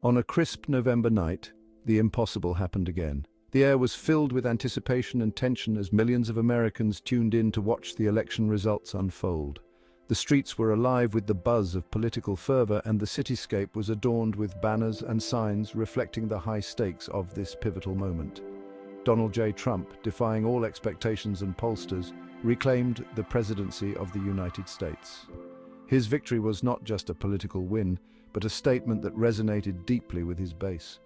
On a crisp November night, the impossible happened again. The air was filled with anticipation and tension as millions of Americans tuned in to watch the election results unfold. The streets were alive with the buzz of political fervor, and the cityscape was adorned with banners and signs reflecting the high stakes of this pivotal moment. Donald J. Trump, defying all expectations and pollsters, reclaimed the presidency of the United States. His victory was not just a political win, but a statement that resonated deeply with his base.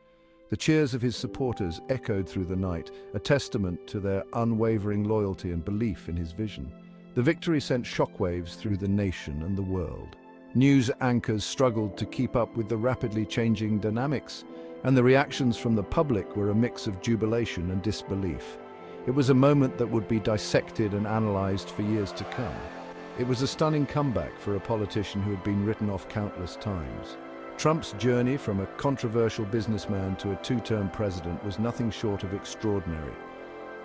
The cheers of his supporters echoed through the night, a testament to their unwavering loyalty and belief in his vision. The victory sent shockwaves through the nation and the world. News anchors struggled to keep up with the rapidly changing dynamics, and the reactions from the public were a mix of jubilation and disbelief. It was a moment that would be dissected and analyzed for years to come. It was a stunning comeback for a politician who had been written off countless times. Trump's journey from a controversial businessman to a two-term president was nothing short of extraordinary.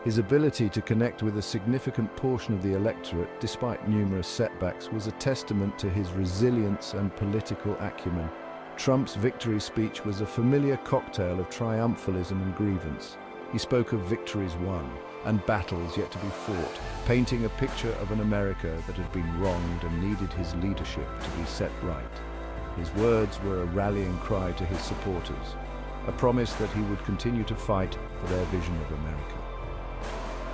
His ability to connect with a significant portion of the electorate, despite numerous setbacks, was a testament to his resilience and political acumen. Trump's victory speech was a familiar cocktail of triumphalism and grievance. He spoke of victories won and battles yet to be fought, painting a picture of an America that had been wronged and needed his leadership to be set right. His words were a rallying cry to his supporters, a promise that he would continue to fight for their vision of America.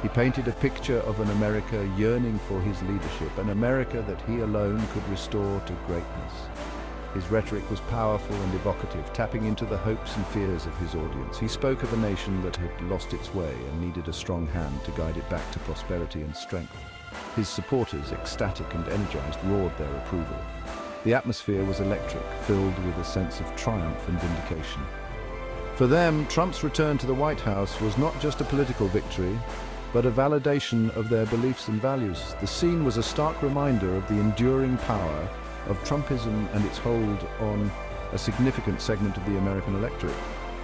He painted a picture of an America yearning for his leadership, an America that he alone could restore to greatness. His rhetoric was powerful and evocative, tapping into the hopes and fears of his audience. He spoke of a nation that had lost its way and needed a strong hand to guide it back to prosperity and strength. His supporters, ecstatic and energized, roared their approval. The atmosphere was electric, filled with a sense of triumph and vindication. For them, Trump's return to the White House was not just a political victory, but a validation of their beliefs and values. The scene was a stark reminder of the enduring power of Trumpism and its hold on a significant segment of the American electorate.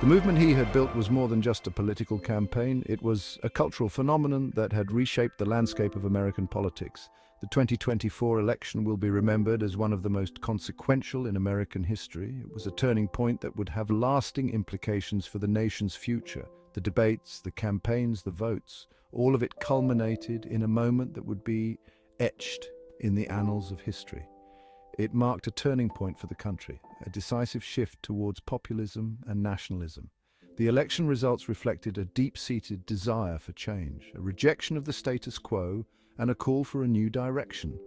The movement he had built was more than just a political campaign. It was a cultural phenomenon that had reshaped the landscape of American politics. The 2024 election will be remembered as one of the most consequential in American history. It was a turning point that would have lasting implications for the nation's future. The debates, the campaigns, the votes, all of it culminated in a moment that would be etched in the annals of history. It marked a turning point for the country, a decisive shift towards populism and nationalism. The election results reflected a deep-seated desire for change, a rejection of the status quo, and a call for a new direction.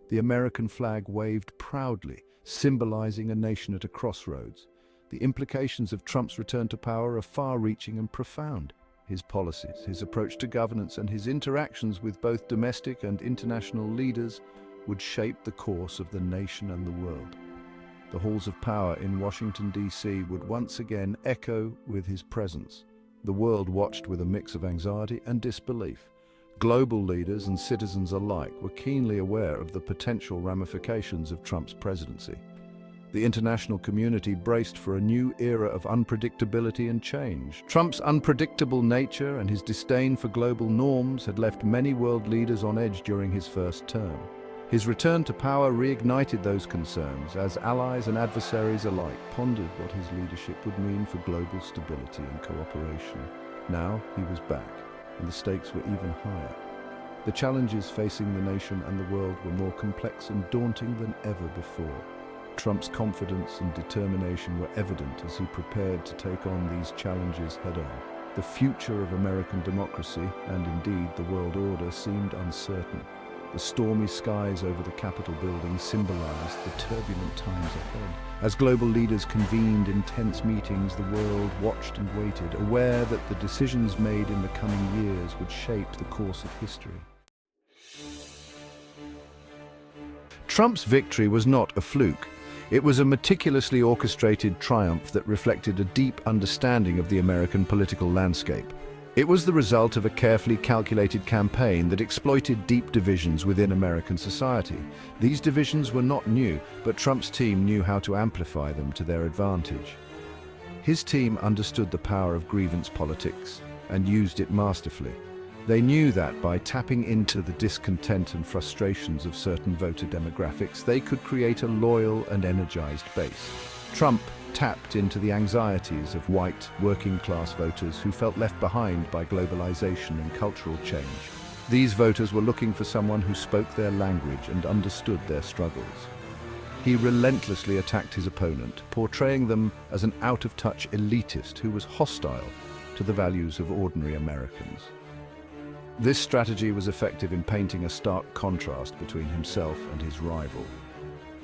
The American flag waved proudly, symbolizing a nation at a crossroads. The implications of Trump's return to power are far-reaching and profound. His policies, his approach to governance, and his interactions with both domestic and international leaders would shape the course of the nation and the world. The halls of power in Washington, D.C. would once again echo with his presence. The world watched with a mix of anxiety and disbelief. Global leaders and citizens alike were keenly aware of the potential ramifications of Trump's presidency. The international community braced for a new era of unpredictability and change. Trump's unpredictable nature and his disdain for global norms had left many world leaders on edge during his first term. His return to power reignited those concerns as allies and adversaries alike pondered what his leadership would mean for global stability and cooperation. Now he was back, and the stakes were even higher. The challenges facing the nation and the world were more complex and daunting than ever before. Trump's confidence and determination were evident as he prepared to take on these challenges head-on. The future of American democracy, and indeed the world order, seemed uncertain. The stormy skies over the Capitol building symbolized the turbulent times ahead. As global leaders convened in tense meetings, the world watched and waited, aware that the decisions made in the coming years would shape the course of history. Trump's victory was not a fluke. It was a meticulously orchestrated triumph that reflected a deep understanding of the American political landscape. It was the result of a carefully calculated campaign that exploited deep divisions within American society. These divisions were not new, but Trump's team knew how to amplify them to their advantage. His team understood the power of grievance politics and used it masterfully. They knew that by tapping into the discontent and frustrations of certain voter demographics, they could create a loyal and energized base. Trump tapped into the anxieties of white, working-class voters who felt left behind by globalization and cultural change. These voters were looking for someone who spoke their language and understood their struggles. He relentlessly attacked his opponent, portraying them as an out-of-touch elitist who was hostile to the values of ordinary Americans. This strategy was effective in painting a stark contrast between himself and his rival.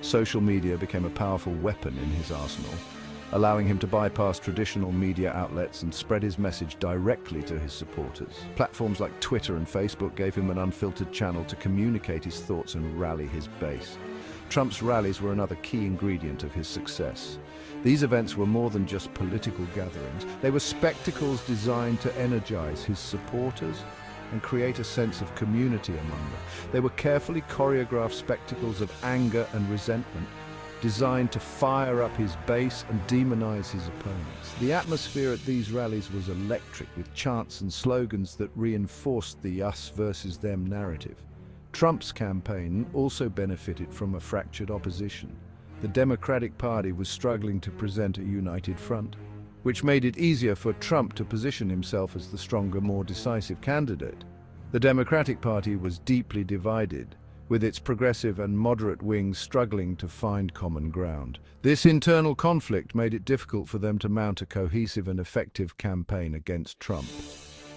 Social media became a powerful weapon in his arsenal, allowing him to bypass traditional media outlets and spread his message directly to his supporters. Platforms like Twitter and Facebook gave him an unfiltered channel to communicate his thoughts and rally his base. Trump's rallies were another key ingredient of his success. These events were more than just political gatherings. They were spectacles designed to energize his supporters and create a sense of community among them. They were carefully choreographed spectacles of anger and resentment, designed to fire up his base and demonize his opponents. The atmosphere at these rallies was electric, with chants and slogans that reinforced the us versus them narrative. Trump's campaign also benefited from a fractured opposition. The Democratic Party was struggling to present a united front, which made it easier for Trump to position himself as the stronger, more decisive candidate. The Democratic Party was deeply divided, with its progressive and moderate wings struggling to find common ground. This internal conflict made it difficult for them to mount a cohesive and effective campaign against Trump.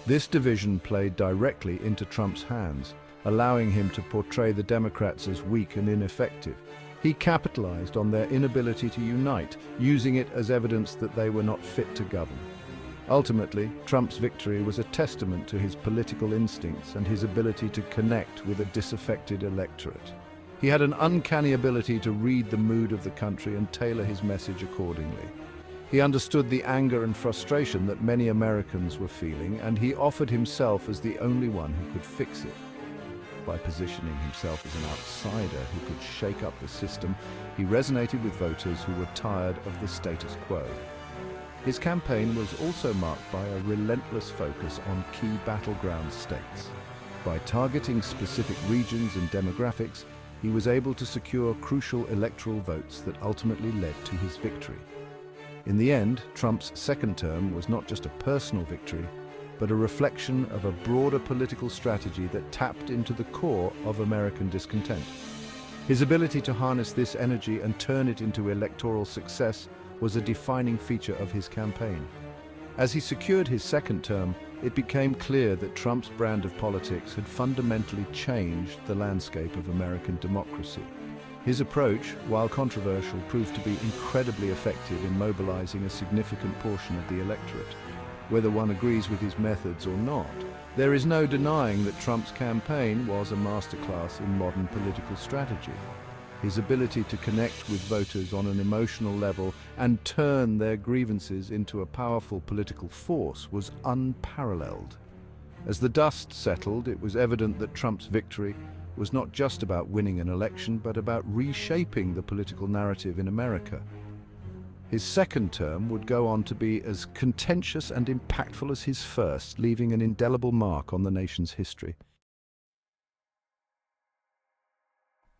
This division played directly into Trump's hands, allowing him to portray the Democrats as weak and ineffective. He capitalized on their inability to unite, using it as evidence that they were not fit to govern. Ultimately, Trump's victory was a testament to his political instincts and his ability to connect with a disaffected electorate. He had an uncanny ability to read the mood of the country and tailor his message accordingly. He understood the anger and frustration that many Americans were feeling, and he offered himself as the only one who could fix it. By positioning himself as an outsider who could shake up the system, he resonated with voters who were tired of the status quo. His campaign was also marked by a relentless focus on key battleground states. By targeting specific regions and demographics, he was able to secure crucial electoral votes that ultimately led to his victory. In the end, Trump's second term was not just a personal victory, but a reflection of a broader political strategy that tapped into the core of American discontent. His ability to harness this energy and turn it into electoral success was a defining feature of his campaign. As he secured his second term, it became clear that Trump's brand of politics had fundamentally changed the landscape of American democracy. His approach, while controversial, proved to be incredibly effective in mobilizing a significant portion of the electorate. Whether one agrees with his methods or not, there is no denying that Trump's campaign was a masterclass in modern political strategy. His ability to connect with voters on an emotional level and turn their grievances into a powerful political force was unparalleled. As the dust settled, it was evident that Trump's victory was not just about winning an election, but about reshaping the political narrative in America. His second term would go on to be as contentious and impactful as his first, leaving an indelible mark on the nation's history.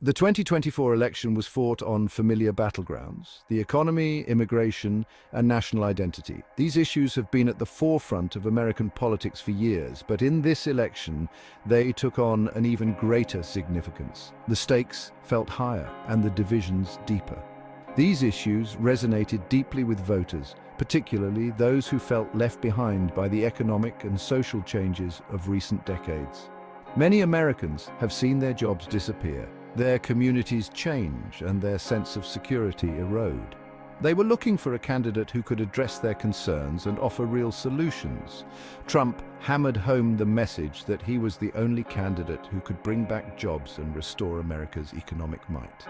The 2024 election was fought on familiar battlegrounds: the economy, immigration, and national identity. These issues have been at the forefront of American politics for years, but in this election, they took on an even greater significance. The stakes felt higher and the divisions deeper. These issues resonated deeply with voters, particularly those who felt left behind by the economic and social changes of recent decades. Many Americans have seen their jobs disappear, their communities change, and their sense of security erode. They were looking for a candidate who could address their concerns and offer real solutions. Trump hammered home the message that he was the only candidate who could bring back jobs and restore America's economic might.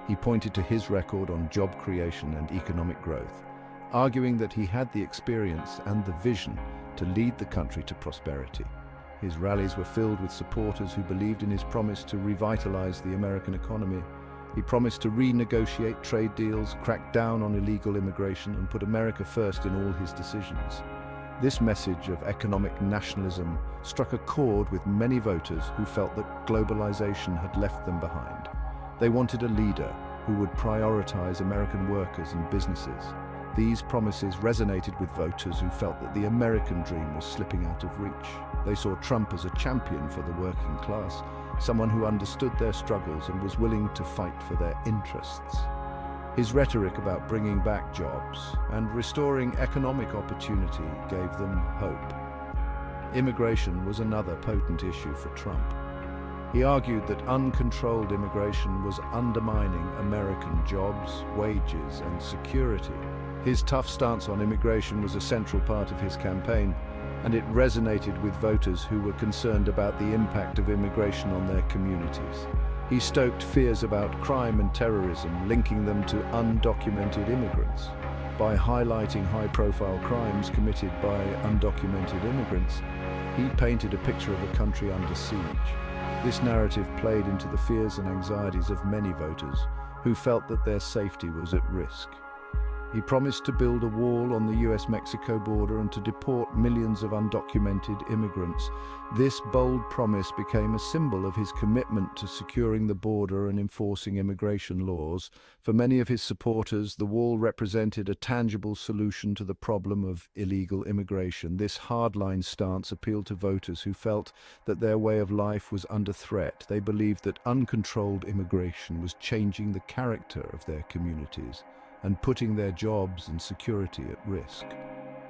He pointed to his record on job creation and economic growth, arguing that he had the experience and the vision to lead the country to prosperity. His rallies were filled with supporters who believed in his promise to revitalize the American economy. He promised to renegotiate trade deals, crack down on illegal immigration, and put America first in all his decisions. This message of economic nationalism struck a chord with many voters who felt that globalization had left them behind. They wanted a leader who would prioritize American workers and businesses. These promises resonated with voters who felt that the American dream was slipping out of reach. They saw Trump as a champion for the working class, someone who understood their struggles and was willing to fight for their interests. His rhetoric about bringing back jobs and restoring economic opportunity gave them hope. Immigration was another potent issue for Trump. He argued that uncontrolled immigration was undermining American jobs, wages, and security. His tough stance on immigration was a central part of his campaign, and it resonated with voters who were concerned about the impact of immigration on their communities. He stoked fears about crime and terrorism, linking them to undocumented immigrants. By highlighting high-profile crimes committed by undocumented immigrants, he painted a picture of a country under siege. This narrative played into the fears and anxieties of many voters who felt that their safety was at risk. He promised to build a wall on the US-Mexico border and to deport millions of undocumented immigrants. This bold promise became a symbol of his commitment to securing the border and enforcing immigration laws. For many of his supporters, the wall represented a tangible solution to the problem of illegal immigration. This hardline stance appealed to voters who felt that their way of life was under threat. They believed that uncontrolled immigration was changing the character of their communities and putting their jobs and security at risk.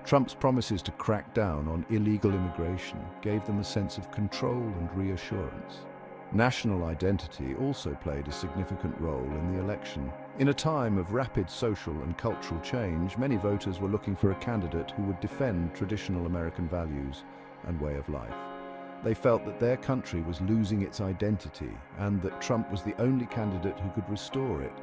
Trump's promises to crack down on illegal immigration gave them a sense of control and reassurance. National identity also played a significant role in the election. In a time of rapid social and cultural change, many voters were looking for a candidate who would defend traditional American values and way of life. They felt that their country was losing its identity and that Trump was the only candidate who could restore it.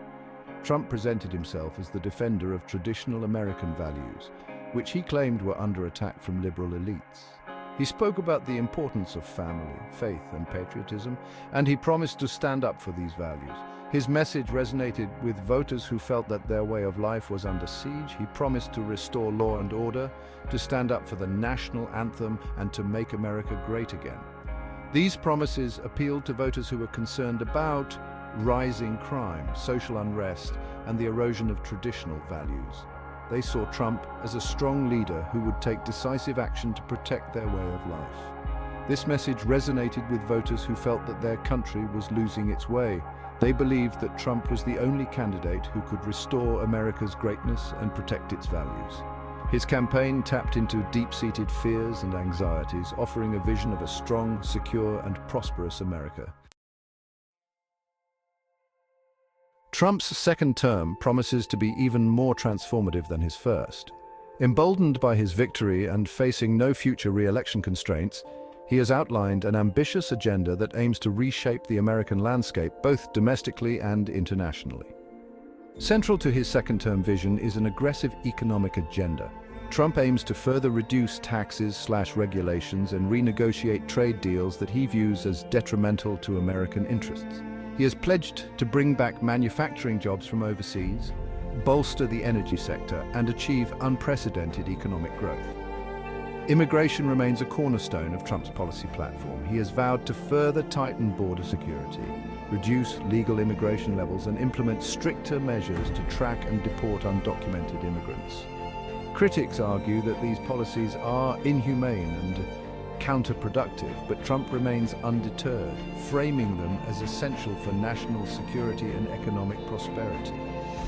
Trump presented himself as the defender of traditional American values, which he claimed were under attack from liberal elites. He spoke about the importance of family, faith, and patriotism, and he promised to stand up for these values. His message resonated with voters who felt that their way of life was under siege. He promised to restore law and order, to stand up for the national anthem, and to make America great again. These promises appealed to voters who were concerned about rising crime, social unrest, and the erosion of traditional values. They saw Trump as a strong leader who would take decisive action to protect their way of life. This message resonated with voters who felt that their country was losing its way. They believed that Trump was the only candidate who could restore America's greatness and protect its values. His campaign tapped into deep-seated fears and anxieties, offering a vision of a strong, secure, and prosperous America. Trump's second term promises to be even more transformative than his first. Emboldened by his victory and facing no future re-election constraints, he has outlined an ambitious agenda that aims to reshape the American landscape both domestically and internationally. Central to his second-term vision is an aggressive economic agenda. Trump aims to further reduce taxes/regulations and renegotiate trade deals that he views as detrimental to American interests. He has pledged to bring back manufacturing jobs from overseas, bolster the energy sector, and achieve unprecedented economic growth. Immigration remains a cornerstone of Trump's policy platform. He has vowed to further tighten border security, reduce legal immigration levels, and implement stricter measures to track and deport undocumented immigrants. Critics argue that these policies are inhumane and counterproductive, but Trump remains undeterred, framing them as essential for national security and economic prosperity.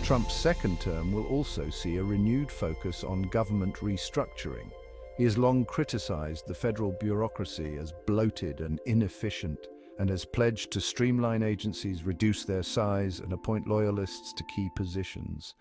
Trump's second term will also see a renewed focus on government restructuring. He has long criticized the federal bureaucracy as bloated and inefficient, and has pledged to streamline agencies, reduce their size, and appoint loyalists to key positions.